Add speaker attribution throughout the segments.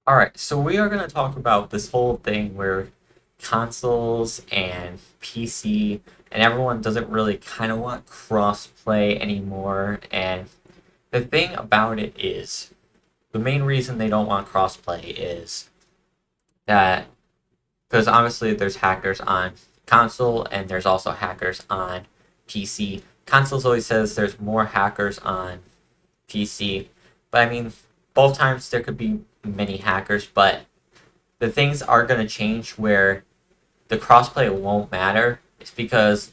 Speaker 1: All right, so we are going to talk about this whole thing where consoles and PC and everyone doesn't really kind of want cross-play anymore. And the thing about it is, the main reason they don't want cross-play is that because obviously there's hackers on console and there's also hackers on PC. Consoles always says there's more hackers on PC, but I mean, both times there could be many hackers, but the things are going to change where the crossplay won't matter. It's because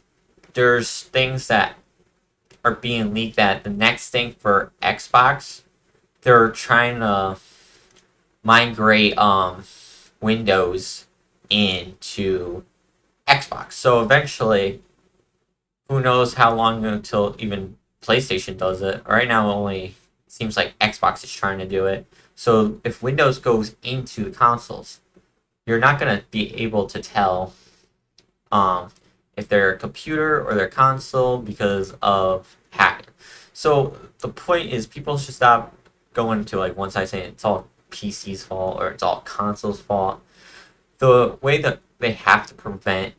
Speaker 1: there's things that are being leaked that the next thing for Xbox, they're trying to migrate Windows into Xbox. So eventually, who knows how long until even PlayStation does it. Right now, it only seems like Xbox is trying to do it. So if Windows goes into the consoles, you're not going to be able to tell um, if they're a computer or their console because of hacking. So the point is, people should stop going to like one side saying it's all PC's fault or it's all console's fault. The way that they have to prevent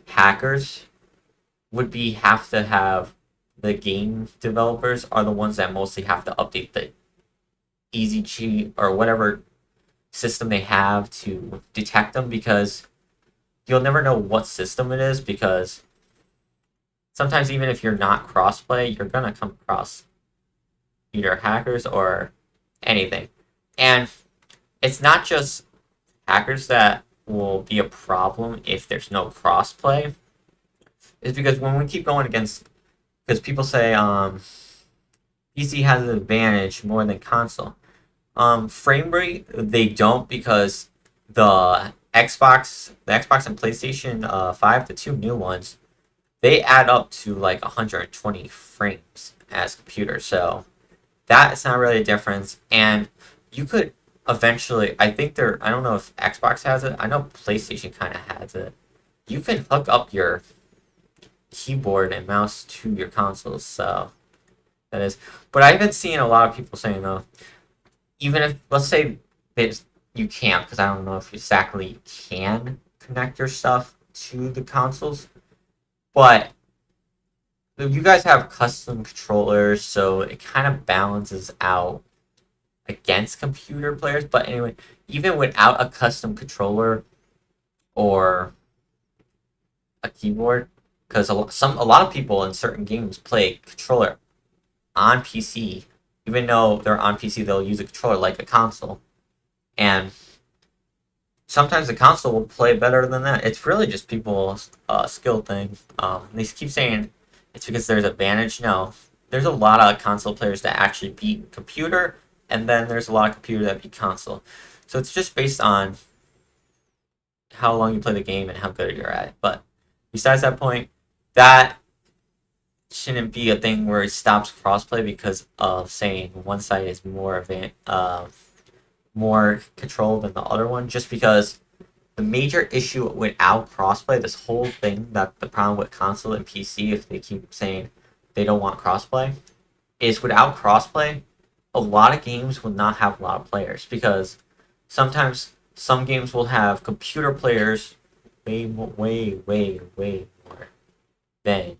Speaker 1: hackers would be have to have the game developers are the ones that mostly have to update the easy cheat or whatever system they have to detect them because you'll never know what system it is because sometimes even if you're not crossplay, you're gonna come across either hackers or anything. And it's not just hackers that will be a problem if there's no crossplay. It's because when we keep going against because people say PC has an advantage more than console. Frame rate they don't because the Xbox and PlayStation 5, the two new ones, they add up to like 120 frames as computers. So that is not really a difference. And you could eventually, I don't know if Xbox has it. I know PlayStation kind of has it. You can hook up your keyboard and mouse to your consoles. So that is, but I've been seeing a lot of people saying though, even if let's say that you can't, because I don't know if exactly you can connect your stuff to the consoles, but you guys have custom controllers, so it kind of balances out against computer players. But anyway, even without a custom controller or a keyboard, because a lot of people in certain games play controller on PC, even though they're on PC, they'll use a controller like a console, and sometimes the console will play better than that. It's really just people's skill thing. They keep saying it's because there's advantage. No, there's a lot of console players that actually beat computer, and then there's a lot of computer that beat console. So it's just based on how long you play the game and how good you're at it. But besides that point, that shouldn't be a thing where it stops crossplay because of saying one side is more control than the other one. Just because the major issue without crossplay, this whole thing that the problem with console and PC, if they keep saying they don't want crossplay, is without crossplay, a lot of games will not have a lot of players because sometimes some games will have computer players way more than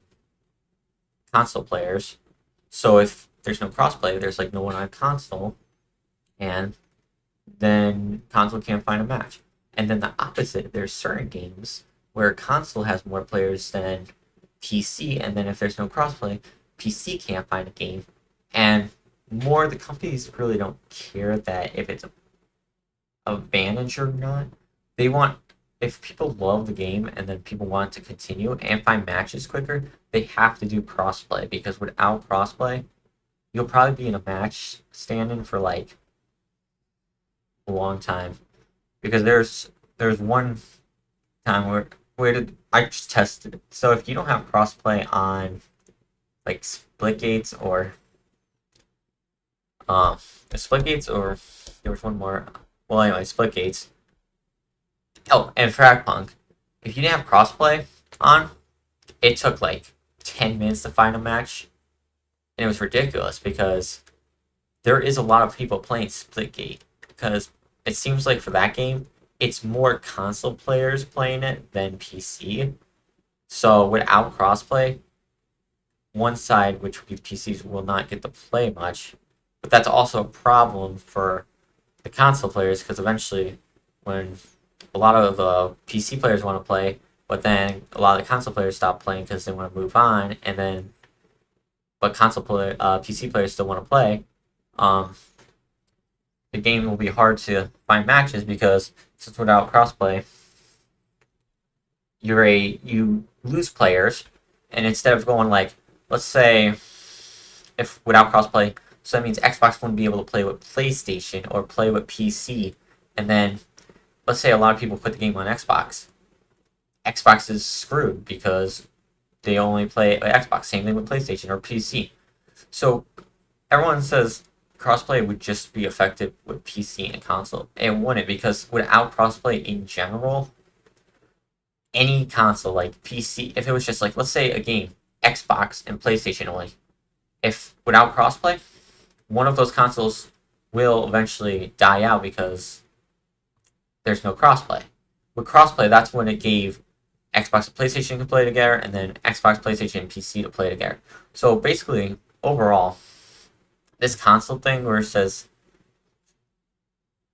Speaker 1: console players. So if there's no crossplay, there's like no one on console, and then console can't find a match. And then the opposite, there's certain games where console has more players than PC, and then if there's no crossplay, PC can't find a game. And more the companies really don't care that if it's a advantage or not. They want if people love the game and then people want to continue and find matches quicker, they have to do crossplay because without crossplay, you'll probably be in a match standing for like a long time. Because there's one time where did I just tested it. So if you don't have crossplay on like Splitgates or um Splitgates or there was one more. Well, anyway, Splitgates. Oh, and Fragpunk. If you didn't have crossplay on, it took like 10 minutes to find a match, and it was ridiculous because there is a lot of people playing Splitgate because it seems like for that game, it's more console players playing it than PC. So without crossplay, one side, which would be the PCs, will not get to play much. But that's also a problem for the console players because eventually, when a lot of the PC players want to play, but then a lot of the console players stop playing because they want to move on, and then but PC players still want to play. Um, the game will be hard to find matches because since without crossplay, you lose players, and instead of going like, let's say, if without crossplay, so that means Xbox wouldn't be able to play with PlayStation or play with PC, and then let's say a lot of people put the game on Xbox. Xbox is screwed because they only play Xbox. Same thing with PlayStation or PC. So everyone says crossplay would just be effective with PC and console. It wouldn't because without crossplay in general, any console like PC, if it was just like let's say a game, Xbox and PlayStation only, if without crossplay, one of those consoles will eventually die out because there's no crossplay. With crossplay, that's when it gave Xbox and PlayStation to play together, and then Xbox, PlayStation, and PC to play together. So basically, overall, this console thing where it says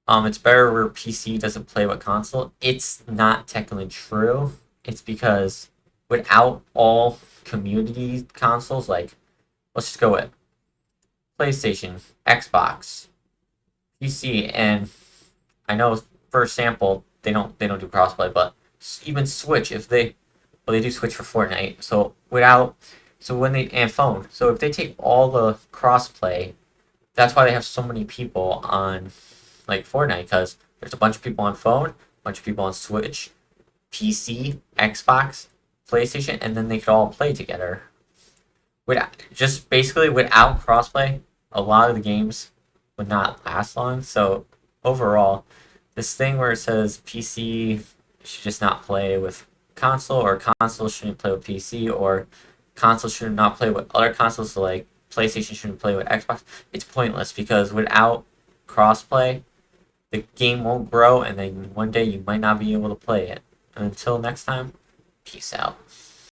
Speaker 1: it's better where PC doesn't play with console, it's not technically true. It's because without all community consoles, like let's just go with PlayStation, Xbox, PC, and I know for example they don't do crossplay, but even Switch if they do Switch for Fortnite. So when they and phone. So if they take all the crossplay, that's why they have so many people on like Fortnite because there's a bunch of people on phone, a bunch of people on Switch, PC, Xbox, PlayStation, and then they could all play together. Just basically without crossplay, a lot of the games would not last long. So overall, this thing where it says PC should just not play with console, or console shouldn't play with PC, or console should not play with other consoles, so like PlayStation shouldn't play with Xbox, it's pointless because without crossplay, the game won't grow, and then one day you might not be able to play it. And until next time, peace out.